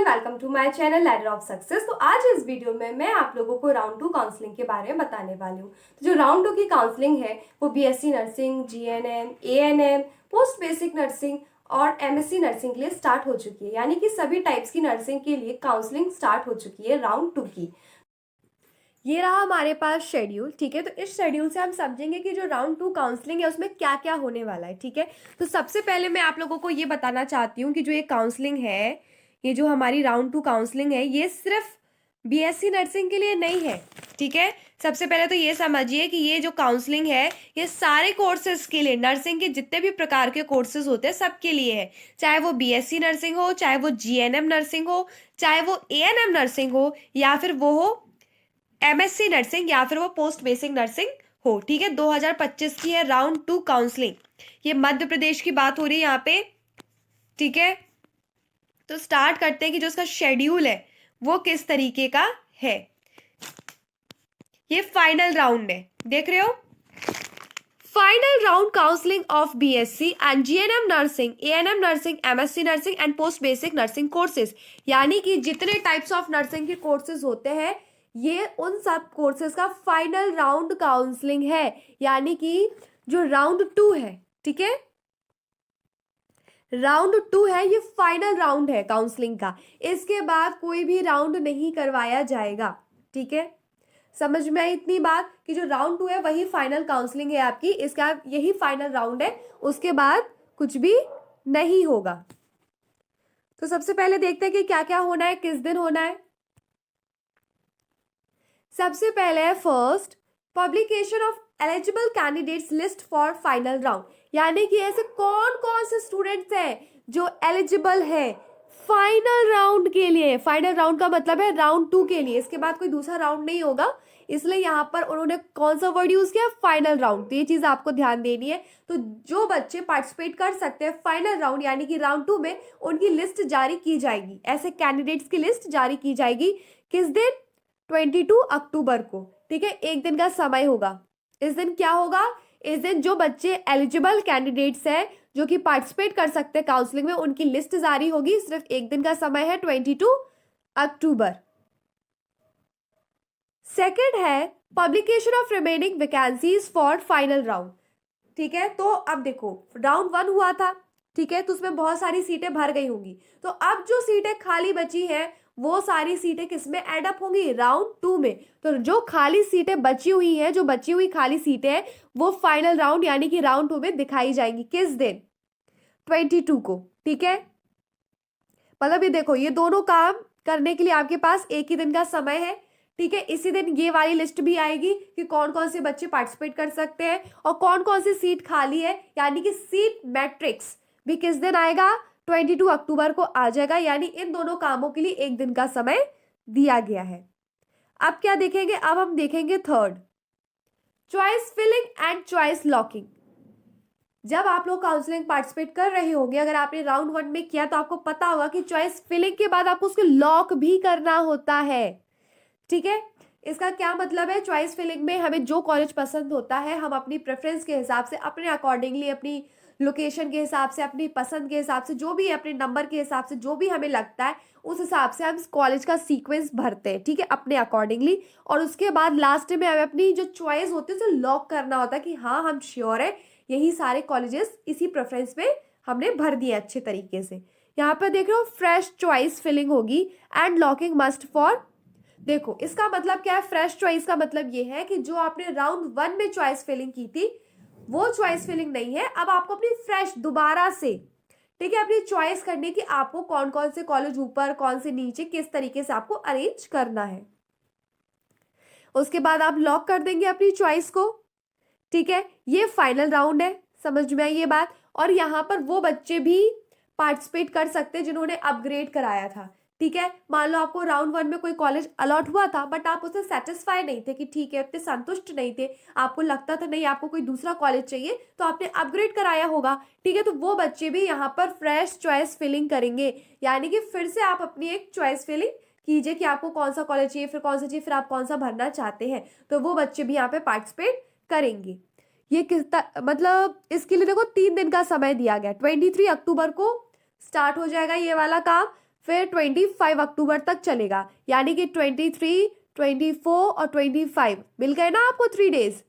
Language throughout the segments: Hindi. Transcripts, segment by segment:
Everyone, welcome to my channel ladder of success. तो आज इस वीडियो में मैं आप लोगों को राउंड 2 काउंसलिंग के बारे में बताने वाली हूँ। तो जो राउंड 2 की काउंसलिंग है वो BSc nursing, GNM, ANM, post basic nursing और एमएससी नर्सिंग के लिए स्टार्ट हो चुकी है। यानी कि सभी टाइप्स की नर्सिंग के लिए काउंसलिंग स्टार्ट हो चुकी है राउंड 2 की। ये रहा हमारे पास शेड्यूल, ठीक है। तो इस शेड्यूल से हम समझेंगे कि जो राउंड 2 काउंसलिंग है उसमें क्या क्या होने वाला है, ठीक है। तो सबसे पहले मैं आप लोगों को ये बताना चाहती हूँ कि जो ये काउंसलिंग है, ये जो हमारी राउंड 2 काउंसलिंग है, ये सिर्फ बीएससी नर्सिंग के लिए नहीं है, ठीक है। सबसे पहले तो ये समझिए कि ये जो काउंसलिंग है ये सारे कोर्सेज के लिए, नर्सिंग के जितने भी प्रकार के कोर्सेज होते हैं सबके लिए है। चाहे वो बीएससी नर्सिंग हो, चाहे वो जीएनएम नर्सिंग हो, चाहे वो एएनएम नर्सिंग हो, या फिर वो हो एमएससी नर्सिंग, या फिर वो पोस्ट बेसिक नर्सिंग हो, ठीक है। 2025 की है राउंड 2 काउंसलिंग। ये मध्य प्रदेश की बात हो रही है यहाँ पे, ठीक है। तो स्टार्ट करते हैं कि जो उसका शेड्यूल है वो किस तरीके का है। ये फाइनल राउंड है, देख रहे हो। Final round counselling of BSc and GNM nursing, ANM nursing, MSc nursing and post basic nursing courses. यानी कि जितने टाइप्स ऑफ नर्सिंग के कोर्सेज होते हैं ये उन सब कोर्सेज का फाइनल राउंड काउंसलिंग है। यानी कि जो राउंड 2 है, ठीक है, राउंड 2 है, ये फाइनल राउंड है काउंसलिंग का। इसके बाद कोई भी राउंड नहीं करवाया जाएगा, ठीक है। समझ में आई इतनी बात कि जो राउंड 2 है वही फाइनल काउंसलिंग है आपकी, इसका यही फाइनल राउंड है, उसके बाद कुछ भी नहीं होगा। तो सबसे पहले देखते हैं कि क्या क्या होना है, किस दिन होना है। सबसे पहले है first, publication of eligible candidates list for final round. यानी कि ऐसे कौन कौन से स्टूडेंट्स हैं जो एलिजिबल है फाइनल राउंड के लिए। फाइनल राउंड का मतलब है राउंड 2 के लिए, इसके बाद कोई दूसरा राउंड नहीं होगा, इसलिए यहाँ पर उन्होंने कौन सा वर्ड यूज किया, फाइनल राउंड। तो ये चीज आपको ध्यान देनी है। तो जो बच्चे पार्टिसिपेट कर सकते हैं फाइनल राउंड यानी कि राउंड 2 में, उनकी लिस्ट जारी की जाएगी। ऐसे कैंडिडेट्स की लिस्ट जारी की जाएगी किस दिन, 22 अक्टूबर को, ठीक है। एक दिन का समय होगा। इस दिन क्या होगा, इस दिन जो बच्चे एलिजिबल कैंडिडेट्स हैं जो कि पार्टिसिपेट कर सकते हैं काउंसलिंग में, उनकी लिस्ट जारी होगी। सिर्फ एक दिन का समय है, 22 अक्टूबर। सेकंड है publication of remaining vacancies for final round, ठीक है। तो अब देखो, राउंड 1 हुआ था, ठीक है, तो उसमें बहुत सारी सीटें भर गई होंगी। तो अब जो सीटें खाली बची हैं वो सारी सीटें किसमें ऐड अप होंगी, राउंड 2 में। तो जो खाली सीटें बची हुई हैं, जो बची हुई खाली सीटें हैं, वो फाइनल राउंड यानी कि राउंड 2 में दिखाई जाएंगी। किस दिन, 22 को, ठीक है। मतलब ये देखो, ये दोनों काम करने के लिए आपके पास एक ही दिन का समय है, ठीक है। इसी दिन ये वाली लिस्ट भी आएगी कि कौन कौन से बच्चे पार्टिसिपेट कर सकते हैं और कौन कौन सी सीट खाली है, यानी कि सीट मैट्रिक्स भी किस दिन आएगा, 22 अक्टूबर को आ जाएगा। यानी इन दोनों कामों के लिए एक दिन का समय दिया गया है। अब क्या देखेंगे, अब हम देखेंगे third, choice filling and choice locking. जब आप लोग काउंसलिंग पार्टिसिपेट कर रहे होंगे, अगर आपने राउंड 1 में किया तो आपको पता होगा कि चॉइस फिलिंग के बाद आपको उसको लॉक भी करना होता है, ठीक है। इसका क्या मतलब है, चॉइस फिलिंग में हमें जो कॉलेज पसंद होता है हम अपनी प्रेफरेंस के हिसाब से, अपने अकॉर्डिंगली, अपनी लोकेशन के हिसाब से, अपनी पसंद के हिसाब से, जो भी अपने नंबर के हिसाब से जो भी हमें लगता है उस हिसाब से हम कॉलेज का सीक्वेंस भरते हैं, ठीक है, अपने अकॉर्डिंगली। और उसके बाद लास्ट में हमें अपनी जो चॉइस होती है उसे लॉक करना होता है कि हाँ हम श्योर है यही सारे कॉलेजेस इसी प्रेफरेंस में हमने भर दिए अच्छे तरीके से। यहाँ पर देख रहे हो, फ्रेश चॉइस फिलिंग होगी एंड लॉकिंग मस्ट फॉर। देखो इसका मतलब क्या है, फ्रेश चॉइस का मतलब ये है कि जो आपने राउंड 1 में चॉइस फिलिंग की थी वो चॉइस फिलिंग नहीं है, अब आपको अपनी फ्रेश दोबारा से, ठीक है, अपनी चॉइस करनी कि आपको कौन कौन से कॉलेज ऊपर, कौन से नीचे, किस तरीके से आपको अरेंज करना है। उसके बाद आप लॉक कर देंगे अपनी चॉइस को, ठीक है। ये फाइनल राउंड है, समझ में आई ये बात। और यहाँ पर वो बच्चे भी पार्टिसिपेट कर सकते हैं जिन्होंने अपग्रेड कराया था, ठीक है। मान लो आपको राउंड 1 में कोई कॉलेज अलॉट हुआ था बट आप उससे सेटिस्फाई नहीं थे कि ठीक है, इतने संतुष्ट नहीं थे, आपको लगता था नहीं आपको कोई दूसरा कॉलेज चाहिए, तो आपने अपग्रेड कराया होगा, ठीक है। तो वो बच्चे भी यहाँ पर फ्रेश चॉइस फिलिंग करेंगे, यानी कि फिर से आप अपनी एक चॉइस फिलिंग कीजिए कि आपको कौन सा कॉलेज चाहिए, फिर कौन सा चाहिए, फिर आप कौन सा भरना चाहते हैं। तो वो बच्चे भी यहाँ पे पार्टिसिपेट करेंगे। ये मतलब इसके लिए देखो 3 दिन का समय दिया गया, 23 अक्टूबर को स्टार्ट हो जाएगा ये वाला काम, फिर 25 अक्टूबर तक चलेगा, यानी कि 23, 24 और 25 मिल गए ना आपको 3 डेज।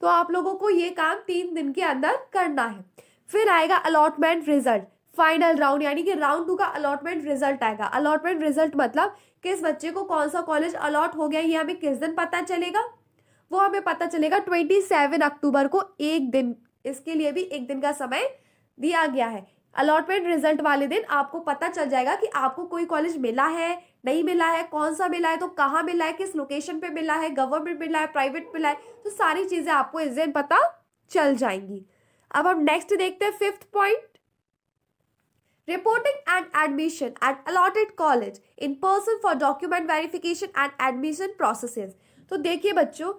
तो आप लोगों को ये काम 3 दिन के अंदर करना है। फिर आएगा अलॉटमेंट रिजल्ट, फाइनल राउंड, यानी कि राउंड 2 का अलॉटमेंट रिजल्ट आएगा। अलॉटमेंट रिजल्ट मतलब किस बच्चे को कौन सा कॉलेज अलॉट हो गया, ये हमें किस दिन पता चलेगा, वो हमें पता चलेगा 27 अक्टूबर को। एक दिन, इसके लिए भी एक दिन का समय दिया गया है। अलॉटमेंट रिजल्ट वाले दिन आपको पता चल जाएगा कि आपको कोई कॉलेज मिला है, नहीं मिला है, कौन सा मिला है, तो कहाँ मिला है, किस लोकेशन पे मिला है, गवर्नमेंट मिला है, प्राइवेट मिला है, तो सारी चीजें आपको इस दिन पता चल जाएंगी। अब हम नेक्स्ट देखते हैं 5th point, reporting and admission eight allotted college in person for document verification and admission processes. तो देखिए बच्चों,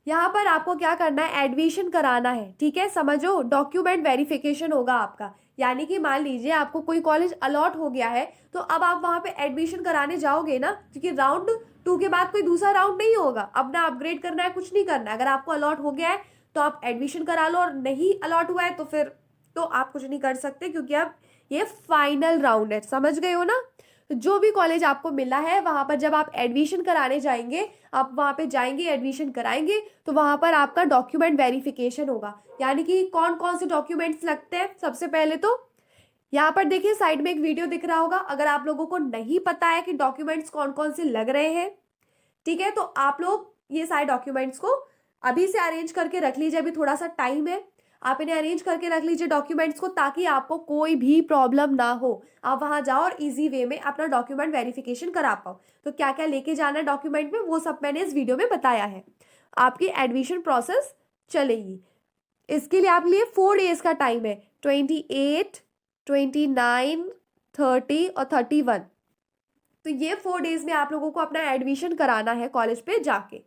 यहाँ पर आपको क्या करना है, एडमिशन कराना है, ठीक है, समझो, डॉक्यूमेंट वेरिफिकेशन होगा आपका। यानी कि मान लीजिए आपको कोई कॉलेज अलॉट हो गया है, तो अब आप वहां पे एडमिशन कराने जाओगे ना, क्योंकि राउंड 2 के बाद कोई दूसरा राउंड नहीं होगा, अपना अपग्रेड करना है, कुछ नहीं करना है। अगर आपको अलॉट हो गया है तो आप एडमिशन करा लो, और नहीं अलॉट हुआ है तो फिर तो आप कुछ नहीं कर सकते, क्योंकि अब ये फाइनल राउंड है, समझ गए हो ना। तो जो भी कॉलेज आपको मिला है वहां पर जब आप एडमिशन कराने जाएंगे, आप वहां पे जाएंगे, एडमिशन कराएंगे, तो वहां पर आपका डॉक्यूमेंट वेरिफिकेशन होगा। यानी कि कौन कौन से डॉक्यूमेंट्स लगते हैं, सबसे पहले तो यहाँ पर देखिए साइड में एक वीडियो दिख रहा होगा। अगर आप लोगों को नहीं पता है कि डॉक्यूमेंट्स कौन कौन से लग रहे हैं, ठीक है, तो आप लोग ये सारे डॉक्यूमेंट्स को अभी से अरेंज करके रख लीजिए, अभी थोड़ा सा टाइम है, आप इन्हें अरेंज करके रख लीजिए डॉक्यूमेंट्स को, ताकि आपको कोई भी प्रॉब्लम ना हो, आप वहां जाओ और इजी वे में अपना डॉक्यूमेंट वेरिफिकेशन करा पाओ। तो क्या क्या लेके जाना है डॉक्यूमेंट में, वो सब मैंने इस वीडियो में बताया है। आपकी एडमिशन प्रोसेस चलेगी, इसके लिए आप लिए 4 डेज का टाइम है, 28, 29, 30 और 31। तो ये 4 डेज में आप लोगों को अपना एडमिशन कराना है कॉलेज पे जाके।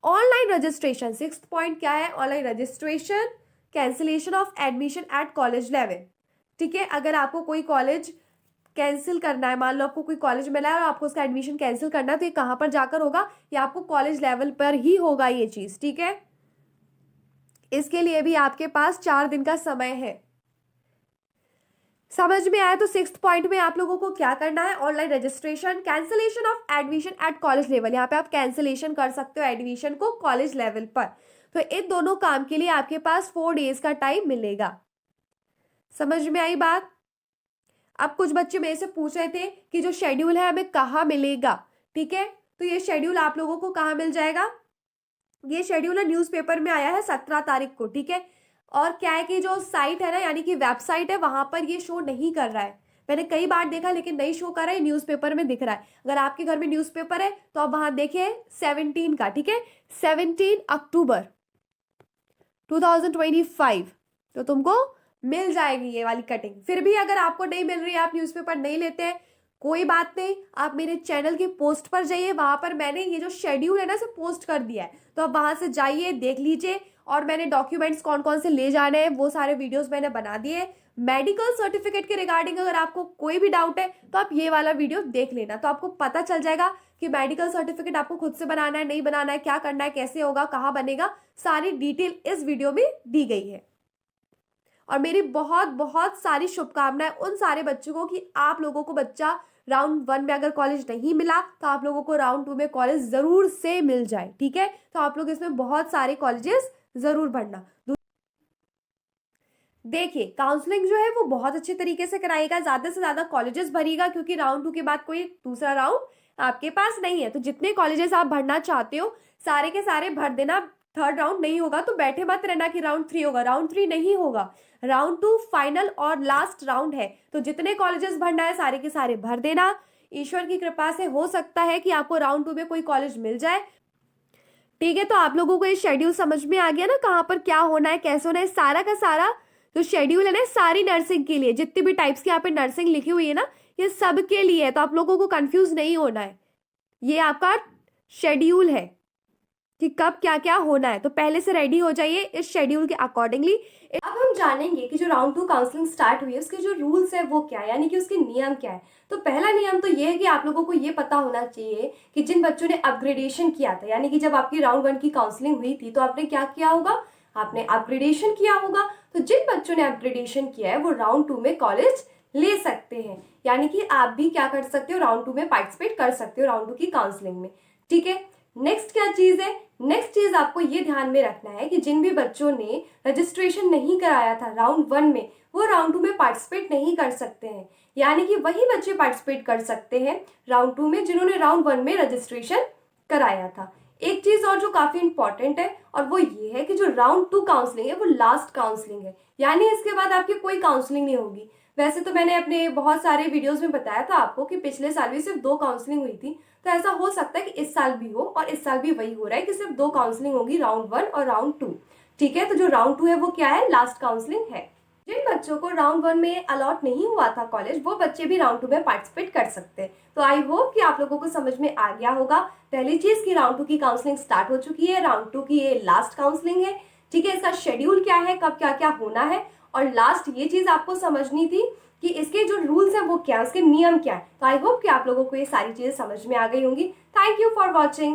ऑनलाइन रजिस्ट्रेशन, 6th पॉइंट क्या है, online registration, cancellation of admission at college level, ठीक है। अगर आपको कोई कॉलेज कैंसिल करना है, मान लो आपको कोई कॉलेज मिला है और आपको उसका एडमिशन कैंसिल करना है, तो ये कहां पर जाकर होगा, ये आपको कॉलेज लेवल पर ही होगा ये चीज, ठीक है। इसके लिए भी आपके पास 4 दिन का समय है। समझ में आया? तो 6th पॉइंट में आप लोगों को क्या करना है, online registration, cancellation of admission at college level, यहाँ पे आप कैंसिलेशन कर सकते हो एडमिशन को कॉलेज लेवल पर। तो इन दोनों काम के लिए आपके पास 4 डेज का टाइम मिलेगा। समझ में आई बात? अब कुछ बच्चे मेरे से पूछ रहे थे कि जो शेड्यूल है हमें कहाँ मिलेगा, ठीक है। तो ये शेड्यूल आप लोगों को कहाँ मिल जाएगा, ये शेड्यूल है न्यूज़पेपर में आया है 17 तारीख को, ठीक है। और क्या है कि जो साइट है ना, यानी कि वेबसाइट है, वहां पर ये शो नहीं कर रहा है, मैंने कई बार देखा लेकिन नहीं शो कर रहा है, न्यूज़पेपर में दिख रहा है। अगर आपके घर में न्यूज़पेपर है तो आप वहां देखिए 17 का, ठीक है, 17 अक्टूबर 2025, तो तुमको मिल जाएगी ये वाली कटिंग। फिर भी अगर आपको नहीं मिल रही है, आप न्यूज़पेपर नहीं लेते हैं, कोई बात नहीं, आप मेरे चैनल की पोस्ट पर जाइए, वहां पर मैंने ये जो शेड्यूल है ना, इसे पोस्ट कर दिया है, तो आप वहां से जाइए, देख लीजिए। और मैंने डॉक्यूमेंट्स कौन कौन से ले जाने हैं वो सारे वीडियोस मैंने बना दिए। मेडिकल सर्टिफिकेट के रिगार्डिंग अगर आपको कोई भी डाउट है तो आप ये वाला वीडियो देख लेना, तो आपको पता चल जाएगा कि मेडिकल सर्टिफिकेट आपको खुद से बनाना है, नहीं बनाना है, क्या करना है, कैसे होगा, कहाँ बनेगा, सारी डिटेल इस वीडियो में दी गई है। और मेरी बहुत बहुत सारी शुभकामनाएं उन सारे बच्चों को कि आप लोगों को बच्चा राउंड 1 में अगर कॉलेज नहीं मिला तो आप लोगों को राउंड 2 में कॉलेज जरूर से मिल जाए, ठीक है। तो आप लोग इसमें बहुत सारे कॉलेजेस जरूर भरना। देखिए काउंसलिंग जो है वो बहुत अच्छे तरीके से कराएगा, ज्यादा से ज्यादा कॉलेजेस भरिएगा, क्योंकि राउंड 2 के बाद कोई दूसरा राउंड आपके पास नहीं है। तो जितने कॉलेजेस आप भरना चाहते हो सारे के सारे भर देना। 3rd राउंड नहीं होगा तो बैठे मत रहना कि राउंड 3 होगा, राउंड 3 नहीं होगा, राउंड 2 फाइनल और लास्ट राउंड है। तो जितने कॉलेजेस भरना है सारे के सारे भर देना। ईश्वर की कृपा से हो सकता है कि आपको राउंड 2 में कोई कॉलेज मिल जाए, ठीक है। तो आप लोगों को ये शेड्यूल समझ में आ गया ना, कहाँ पर क्या होना है, कैसे होना है, सारा का सारा जो शेड्यूल है ना, सारी नर्सिंग के लिए, जितनी भी टाइप्स की यहाँ पे नर्सिंग लिखी हुई है ना, ये सब के लिए है। तो आप लोगों को कंफ्यूज नहीं होना है, ये आपका शेड्यूल है कि कब क्या क्या होना है। तो पहले से रेडी हो जाइए इस शेड्यूल के अकॉर्डिंगली। अब हम जानेंगे कि जो राउंड 2 काउंसलिंग स्टार्ट हुई है उसके जो रूल्स है वो क्या है, यानी कि उसके नियम क्या है। तो पहला नियम तो ये है कि आप लोगों को ये पता होना चाहिए कि जिन बच्चों ने अपग्रेडेशन किया था, यानी कि जब आपकी राउंड 1 की काउंसलिंग हुई थी तो आपने क्या किया होगा, आपने अपग्रेडेशन किया होगा। तो जिन बच्चों ने अपग्रेडेशन किया है वो राउंड 2 में कॉलेज ले सकते हैं, यानी कि आप भी क्या कर सकते हो, राउंड 2 में पार्टिसिपेट कर सकते हो, राउंड 2 की काउंसलिंग में। ठीक है, नेक्स्ट क्या चीज है, नेक्स्ट चीज आपको ये ध्यान में रखना है कि जिन भी बच्चों ने रजिस्ट्रेशन नहीं कराया था राउंड 1 में, वो राउंड 2 में पार्टिसिपेट नहीं कर सकते हैं, यानी कि वही बच्चे पार्टिसिपेट कर सकते हैं राउंड 2 में जिन्होंने राउंड 1 में रजिस्ट्रेशन कराया था। एक चीज और जो काफी इंपॉर्टेंट है, और वो ये है कि जो राउंड 2 काउंसलिंग है वो लास्ट काउंसलिंग है, यानी इसके बाद आपकी कोई काउंसलिंग नहीं होगी। वैसे तो मैंने अपने बहुत सारे वीडियोस में बताया था आपको कि पिछले साल भी सिर्फ 2 काउंसलिंग हुई थी, तो ऐसा हो सकता है कि इस साल भी हो, और इस साल भी वही हो रहा है कि सिर्फ 2 काउंसलिंग होगी, राउंड 1 और राउंड 2। ठीक है, तो जो राउंड 2 है वो क्या है, लास्ट काउंसलिंग है। जिन बच्चों को राउंड 1 में अलॉट नहीं हुआ था कॉलेज, वो बच्चे भी राउंड 2 में पार्टिसिपेट कर सकते हैं। तो आई होप कि आप लोगों को समझ में आ गया होगा। पहली चीज की राउंड 2 की काउंसलिंग स्टार्ट हो चुकी है, राउंड 2 की ये लास्ट काउंसलिंग है। ठीक है, इसका शेड्यूल क्या है, कब क्या क्या होना है, और लास्ट ये चीज आपको समझनी थी कि इसके जो रूल्स हैं वो क्या है, उसके नियम क्या है। तो आई होप कि आप लोगों को ये सारी चीजें समझ में आ गई होंगी। Thank you for watching.